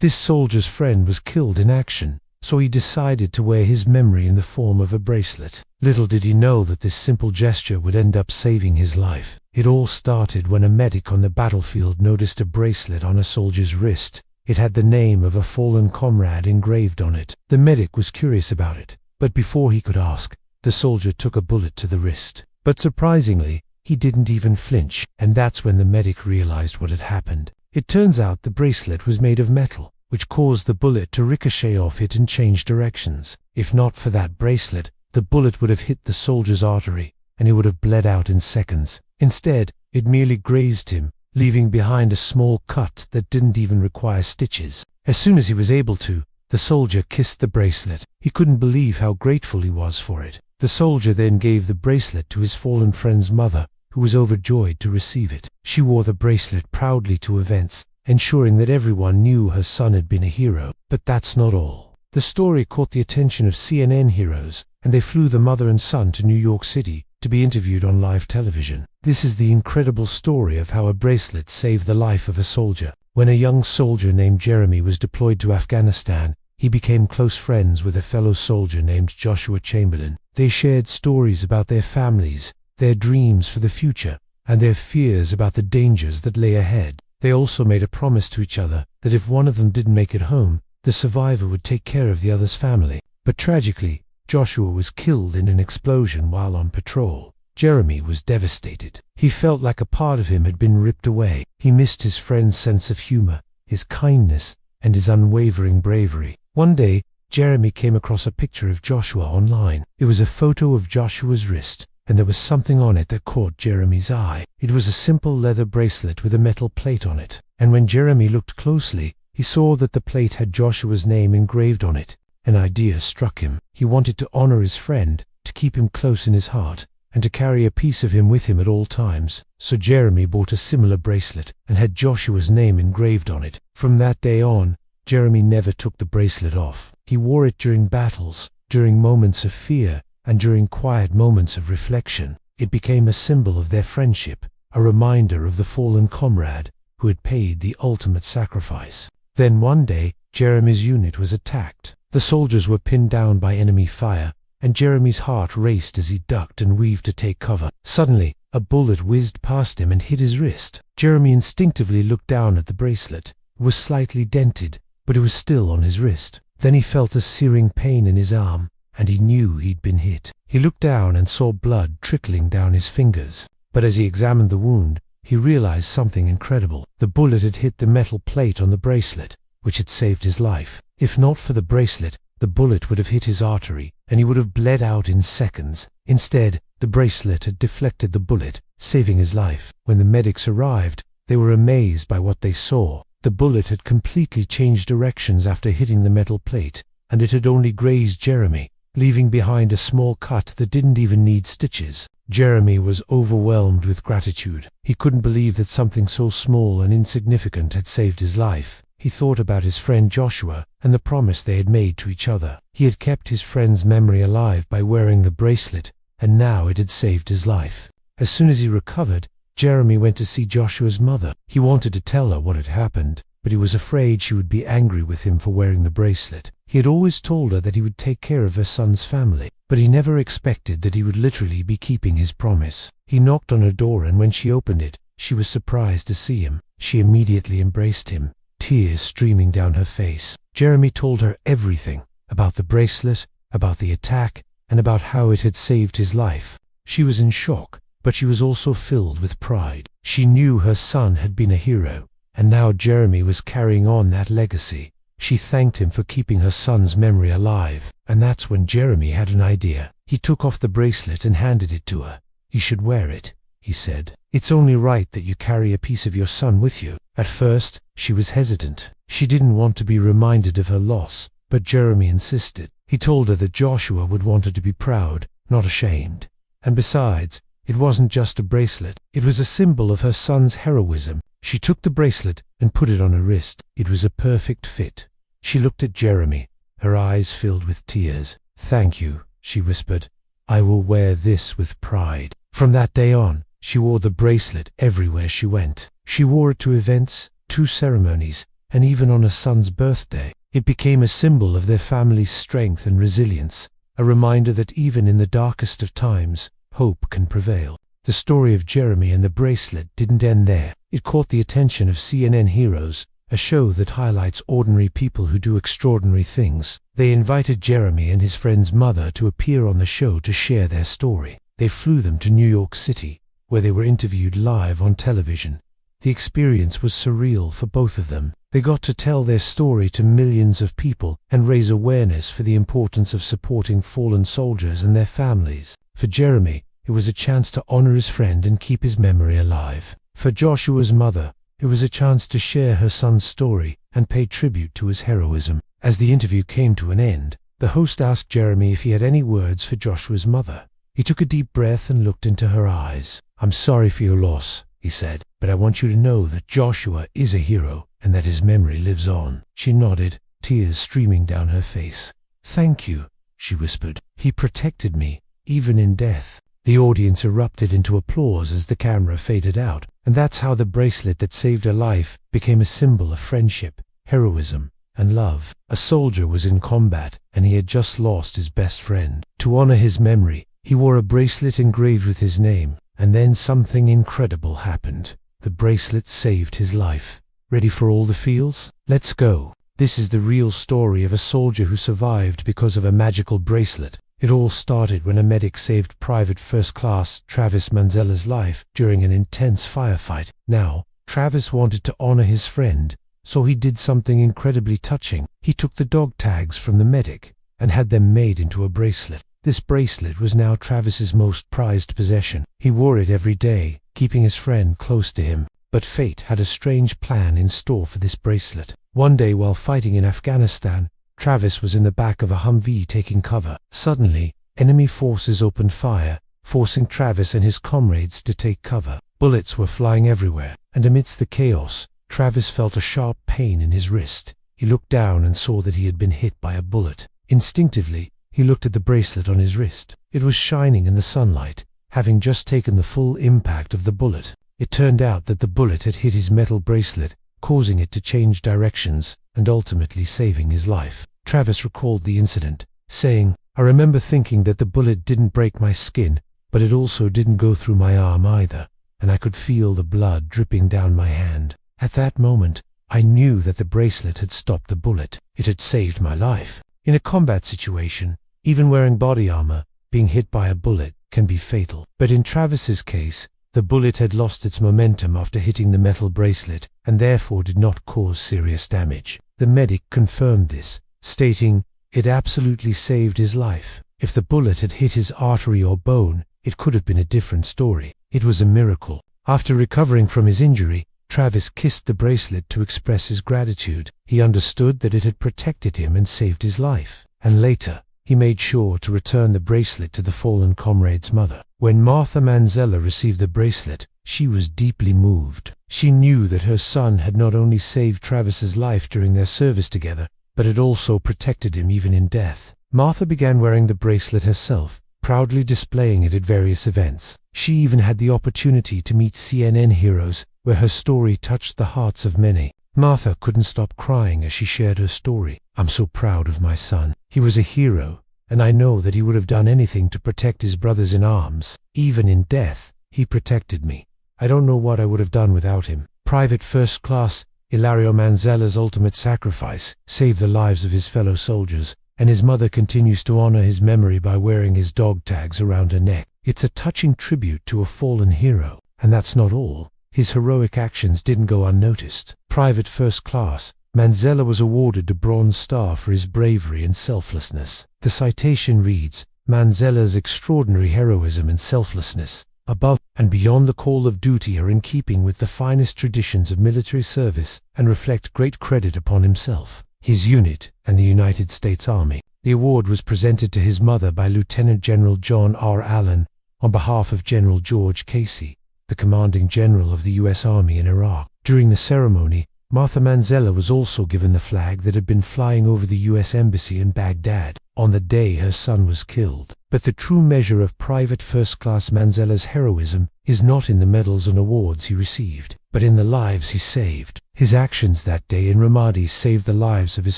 This soldier's friend was killed in action, so he decided to wear his memory in the form of a bracelet. Little did he know that this simple gesture would end up saving his life. It all started when a medic on the battlefield noticed a bracelet on a soldier's wrist. It had the name of a fallen comrade engraved on it. The medic was curious about it, but before he could ask, the soldier took a bullet to the wrist. But surprisingly, he didn't even flinch, and that's when the medic realized what had happened. It turns out the bracelet was made of metal, which caused the bullet to ricochet off it and change directions. If not for that bracelet, the bullet would have hit the soldier's artery, and he would have bled out in seconds. Instead, it merely grazed him, leaving behind a small cut that didn't even require stitches. As soon as he was able to, the soldier kissed the bracelet. He couldn't believe how grateful he was for it. The soldier then gave the bracelet to his fallen friend's mother, who was overjoyed to receive it. She wore the bracelet proudly to events, ensuring that everyone knew her son had been a hero. But that's not all. The story caught the attention of CNN heroes, and they flew the mother and son to New York City to be interviewed on live television. This is the incredible story of how a bracelet saved the life of a soldier. When a young soldier named Jeremy was deployed to Afghanistan, he became close friends with a fellow soldier named Joshua Chamberlain. They shared stories about their families, their dreams for the future, and their fears about the dangers that lay ahead. They also made a promise to each other that if one of them didn't make it home, the survivor would take care of the other's family. But tragically, Joshua was killed in an explosion while on patrol. Jeremy was devastated. He felt like a part of him had been ripped away. He missed his friend's sense of humor, his kindness, and his unwavering bravery. One day, Jeremy came across a picture of Joshua online. It was a photo of Joshua's wrist, and there was something on it that caught Jeremy's eye. It was a simple leather bracelet with a metal plate on it. And when Jeremy looked closely, he saw that the plate had Joshua's name engraved on it. An idea struck him. He wanted to honor his friend, to keep him close in his heart, and to carry a piece of him with him at all times. So Jeremy bought a similar bracelet and had Joshua's name engraved on it. From that day on, Jeremy never took the bracelet off. He wore it during battles, during moments of fear, and during quiet moments of reflection. It became a symbol of their friendship, a reminder of the fallen comrade who had paid the ultimate sacrifice. Then one day, Jeremy's unit was attacked. The soldiers were pinned down by enemy fire, and Jeremy's heart raced as he ducked and weaved to take cover. Suddenly, a bullet whizzed past him and hit his wrist. Jeremy instinctively looked down at the bracelet. It was slightly dented, but it was still on his wrist. Then he felt a searing pain in his arm, and he knew he'd been hit. He looked down and saw blood trickling down his fingers. But as he examined the wound, he realized something incredible. The bullet had hit the metal plate on the bracelet, which had saved his life. If not for the bracelet, the bullet would have hit his artery, and he would have bled out in seconds. Instead, the bracelet had deflected the bullet, saving his life. When the medics arrived, they were amazed by what they saw. The bullet had completely changed directions after hitting the metal plate, and it had only grazed Jeremy, leaving behind a small cut that didn't even need stitches. Jeremy was overwhelmed with gratitude. He couldn't believe that something so small and insignificant had saved his life. He thought about his friend Joshua and the promise they had made to each other. He had kept his friend's memory alive by wearing the bracelet, and now it had saved his life. As soon as he recovered, Jeremy went to see Joshua's mother. He wanted to tell her what had happened, but he was afraid she would be angry with him for wearing the bracelet. He had always told her that he would take care of her son's family, but he never expected that he would literally be keeping his promise. He knocked on her door, and when she opened it, she was surprised to see him. She immediately embraced him, tears streaming down her face. Jeremy told her everything, about the bracelet, about the attack, and about how it had saved his life. She was in shock, but she was also filled with pride. She knew her son had been a hero, and now Jeremy was carrying on that legacy. She thanked him for keeping her son's memory alive, and that's when Jeremy had an idea. He took off the bracelet and handed it to her. "You should wear it," he said. "It's only right that you carry a piece of your son with you." At first, she was hesitant. She didn't want to be reminded of her loss, but Jeremy insisted. He told her that Joshua would want her to be proud, not ashamed. And besides, it wasn't just a bracelet. It was a symbol of her son's heroism. She took the bracelet and put it on her wrist. It was a perfect fit. She looked at Jeremy, her eyes filled with tears. "Thank you," she whispered. "I will wear this with pride." From that day on, she wore the bracelet everywhere she went. She wore it to events, to ceremonies, and even on a son's birthday. It became a symbol of their family's strength and resilience, a reminder that even in the darkest of times, hope can prevail. The story of Jeremy and the bracelet didn't end there. It caught the attention of CNN Heroes, a show that highlights ordinary people who do extraordinary things. They invited Jeremy and his friend's mother to appear on the show to share their story. They flew them to New York City, where they were interviewed live on television. The experience was surreal for both of them. They got to tell their story to millions of people and raise awareness for the importance of supporting fallen soldiers and their families. For Jeremy, it was a chance to honor his friend and keep his memory alive. For Joshua's mother, it was a chance to share her son's story and pay tribute to his heroism. As the interview came to an end, the host asked Jeremy if he had any words for Joshua's mother. He took a deep breath and looked into her eyes. "I'm sorry for your loss," he said, "but I want you to know that Joshua is a hero and that his memory lives on." She nodded, tears streaming down her face. "Thank you," she whispered. "He protected me, even in death." The audience erupted into applause as the camera faded out, and that's how the bracelet that saved her life became a symbol of friendship, heroism, and love. A soldier was in combat, and he had just lost his best friend. To honor his memory, he wore a bracelet engraved with his name, and then something incredible happened. The bracelet saved his life. Ready for all the feels? Let's go. This is the real story of a soldier who survived because of a magical bracelet. It all started when a medic saved Private First Class Travis Manzella's life during an intense firefight. Now, Travis wanted to honor his friend, so he did something incredibly touching. He took the dog tags from the medic and had them made into a bracelet. This bracelet was now Travis's most prized possession. He wore it every day, keeping his friend close to him. But fate had a strange plan in store for this bracelet. One day while fighting in Afghanistan, Travis was in the back of a Humvee taking cover. Suddenly, enemy forces opened fire, forcing Travis and his comrades to take cover. Bullets were flying everywhere, and amidst the chaos, Travis felt a sharp pain in his wrist. He looked down and saw that he had been hit by a bullet. Instinctively, he looked at the bracelet on his wrist. It was shining in the sunlight, having just taken the full impact of the bullet. It turned out that the bullet had hit his metal bracelet, causing it to change directions and ultimately saving his life. Travis recalled the incident, saying, "I remember thinking that the bullet didn't break my skin, but it also didn't go through my arm either, and I could feel the blood dripping down my hand. At that moment, I knew that the bracelet had stopped the bullet. It had saved my life." In a combat situation, even wearing body armor, being hit by a bullet can be fatal. But in Travis's case, the bullet had lost its momentum after hitting the metal bracelet and therefore did not cause serious damage. The medic confirmed this, stating, "It absolutely saved his life. If the bullet had hit his artery or bone, it could have been a different story. It was a miracle." After recovering from his injury, Travis kissed the bracelet to express his gratitude. He understood that it had protected him and saved his life. And later, he made sure to return the bracelet to the fallen comrade's mother. When Martha Manzella received the bracelet, she was deeply moved. She knew that her son had not only saved Travis's life during their service together, but had also protected him even in death. Martha began wearing the bracelet herself, proudly displaying it at various events. She even had the opportunity to meet CNN Heroes, where her story touched the hearts of many. Martha couldn't stop crying as she shared her story. "I'm so proud of my son. He was a hero, and I know that he would have done anything to protect his brothers in arms. Even in death, he protected me. I don't know what I would have done without him." Private First Class Ilario Manzella's ultimate sacrifice saved the lives of his fellow soldiers, and his mother continues to honor his memory by wearing his dog tags around her neck. It's a touching tribute to a fallen hero. And that's not all. His heroic actions didn't go unnoticed. Private First Class Manzella was awarded the Bronze Star for his bravery and selflessness. The citation reads, "Manzella's extraordinary heroism and selflessness, above and beyond the call of duty, are in keeping with the finest traditions of military service and reflect great credit upon himself, his unit, and the United States Army." The award was presented to his mother by Lieutenant General John R. Allen on behalf of General George Casey, the commanding general of the U.S. Army in Iraq. During the ceremony, Martha Manzella was also given the flag that had been flying over the U.S. Embassy in Baghdad on the day her son was killed. But the true measure of Private First Class Manzella's heroism is not in the medals and awards he received, but in the lives he saved. His actions that day in Ramadi saved the lives of his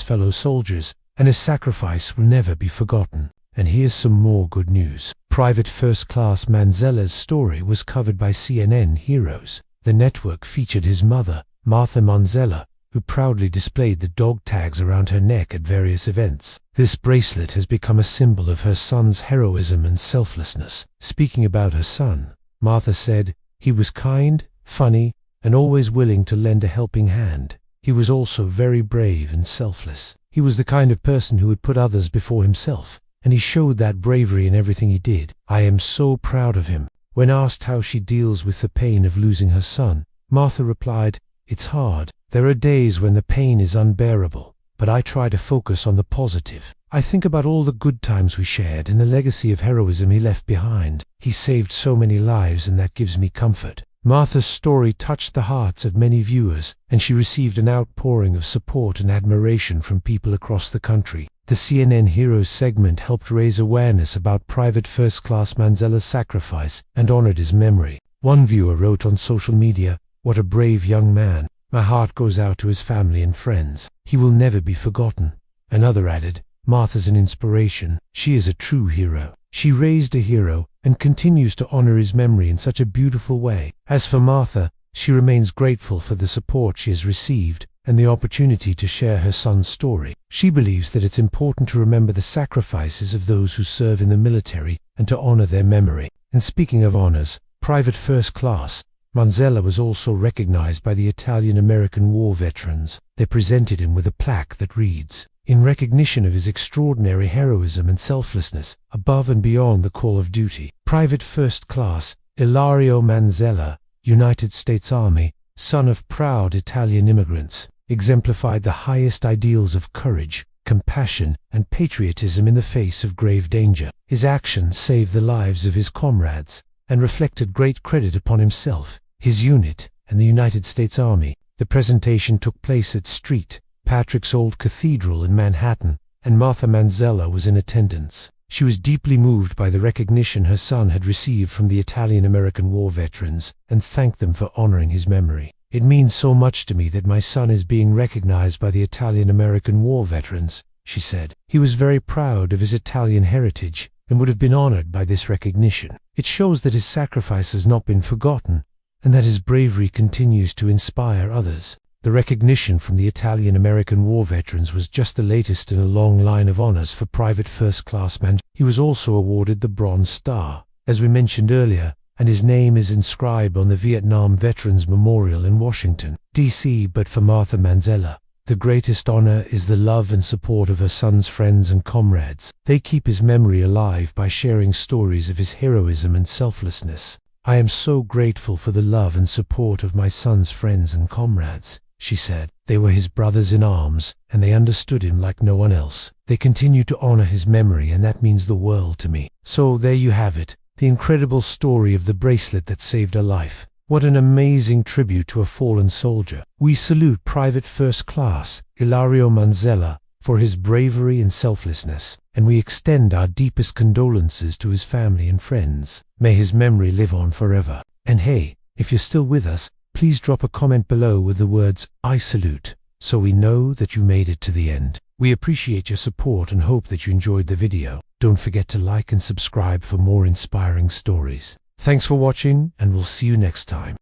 fellow soldiers, and his sacrifice will never be forgotten. And here's some more good news. Private First Class Manzella's story was covered by CNN Heroes. The network featured his mother, Martha Manzella, who proudly displayed the dog tags around her neck at various events. This bracelet has become a symbol of her son's heroism and selflessness. Speaking about her son, Martha said, "He was kind, funny, and always willing to lend a helping hand. He was also very brave and selfless. He was the kind of person who would put others before himself, and he showed that bravery in everything he did. I am so proud of him." When asked how she deals with the pain of losing her son, Martha replied, "It's hard. There are days when the pain is unbearable, but I try to focus on the positive. I think about all the good times we shared and the legacy of heroism he left behind. He saved so many lives, and that gives me comfort." Martha's story touched the hearts of many viewers, and she received an outpouring of support and admiration from people across the country. The CNN Heroes segment helped raise awareness about Private First Class Manzella's sacrifice and honored his memory. One viewer wrote on social media, "What a brave young man. My heart goes out to his family and friends. He will never be forgotten." Another added, "Martha's an inspiration. She is a true hero. She raised a hero and continues to honor his memory in such a beautiful way." As for Martha, she remains grateful for the support she has received and the opportunity to share her son's story. She believes that it's important to remember the sacrifices of those who serve in the military and to honor their memory. And speaking of honors, Private First Class Manzella was also recognized by the Italian-American war veterans. They presented him with a plaque that reads, "In recognition of his extraordinary heroism and selflessness, above and beyond the call of duty, Private First Class Ilario Manzella, United States Army, son of proud Italian immigrants, exemplified the highest ideals of courage, compassion, and patriotism in the face of grave danger. His actions saved the lives of his comrades and reflected great credit upon himself, his unit, and the United States Army." The presentation took place at St. Patrick's Old Cathedral in Manhattan, and Martha Manzella was in attendance. She was deeply moved by the recognition her son had received from the Italian-American war veterans and thanked them for honoring his memory. "It means so much to me that my son is being recognized by the Italian-American war veterans," she said. "He was very proud of his Italian heritage and would have been honored by this recognition. It shows that his sacrifice has not been forgotten and that his bravery continues to inspire others." The recognition from the Italian-American war veterans was just the latest in a long line of honors for Private First Class Man. He was also awarded the Bronze Star, as we mentioned earlier, and his name is inscribed on the Vietnam Veterans Memorial in Washington, D.C. But for Martha Manzella, the greatest honor is the love and support of her son's friends and comrades. They keep his memory alive by sharing stories of his heroism and selflessness. "I am so grateful for the love and support of my son's friends and comrades," she said. "They were his brothers in arms, and they understood him like no one else. They continue to honor his memory, and that means the world to me." So there you have it, the incredible story of the bracelet that saved a life. What an amazing tribute to a fallen soldier. We salute Private First Class Ilario Manzella for his bravery and selflessness, and we extend our deepest condolences to his family and friends. May his memory live on forever. And hey, if you're still with us, please drop a comment below with the words "I salute," so we know that you made it to the end. We appreciate your support and hope that you enjoyed the video. Don't forget to like and subscribe for more inspiring stories. Thanks for watching, and we'll see you next time.